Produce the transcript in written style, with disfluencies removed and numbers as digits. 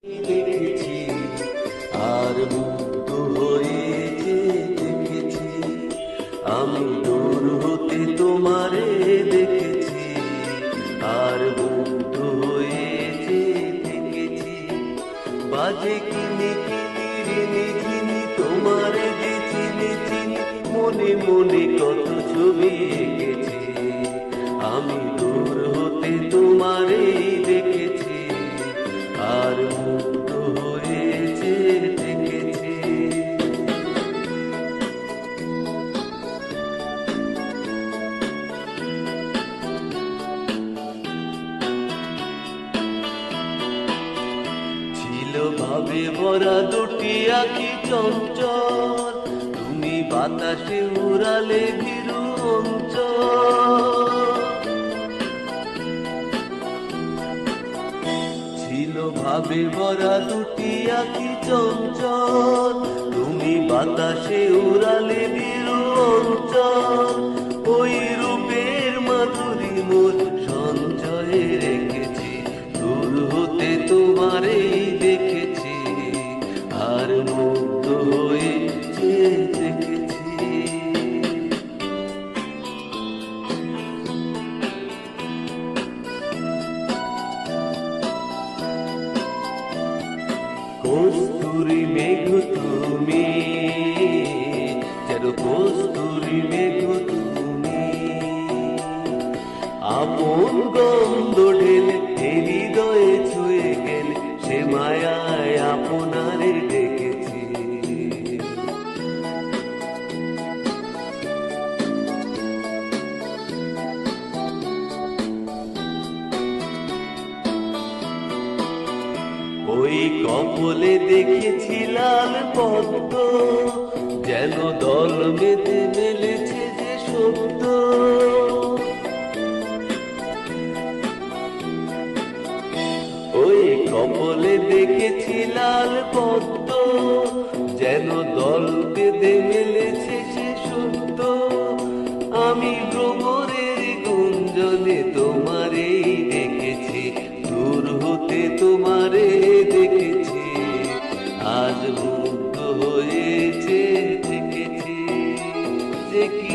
দেখেছি আর মুগ্ধ হয়েছে দেখেছি, আমি দূর হতে তোমারে দেখেছি আর মুগ্ধ হয়েছে দেখেছি। বাজে কিনি কিনি রিনি ঝিনি তোমারে যে চিনি চিনি, মনে মনে কত ছবি এঁকেছি, আমি দূর হতে তোমারে দেখেছি আর মুগ্ধ হয়েছে দেখেছি। ছিল ভাবে ভরা দুটি আঁখি চঞ্চল, তুমি বাতাসে উড়ালে ভীরু অঞ্চল। ছিল ভাবে ভরা দুটি আঁখি চঞ্চল, তুমি বাতাসে উড়ালে ভীরু অঞ্চল। ওই রূপের মাধুরী মোর সঞ্চয়ে রেখেছি, দূর হতে তোমারেই দেখেছি আর মুগ্ধ হয়েছে দেখেছি। কস্তুরী মেঘ তুমি, যেন কস্তুরী মেঘ তুমি, আপন গন্ধ ঢেলে হৃদয়ে ছুঁয়ে গেলে, সে মায়ায় আপনারে ডেকেছি। ওই কপলে দেখেছি লাল পদ্ম, যেন দল বেঁধে মেলেছে যে সত্য। ওই কপলে দেখেছি লাল পদ্ম, যেন দল বেঁধে মেলেছে সে সত্য। আমি ভ্রমরের গুঞ্জনে তোমারেই দেখেছি, দূর হতে তোমারে দেখেছি আজ মুগ্ধ হয়েছে দেখেছি। যে কি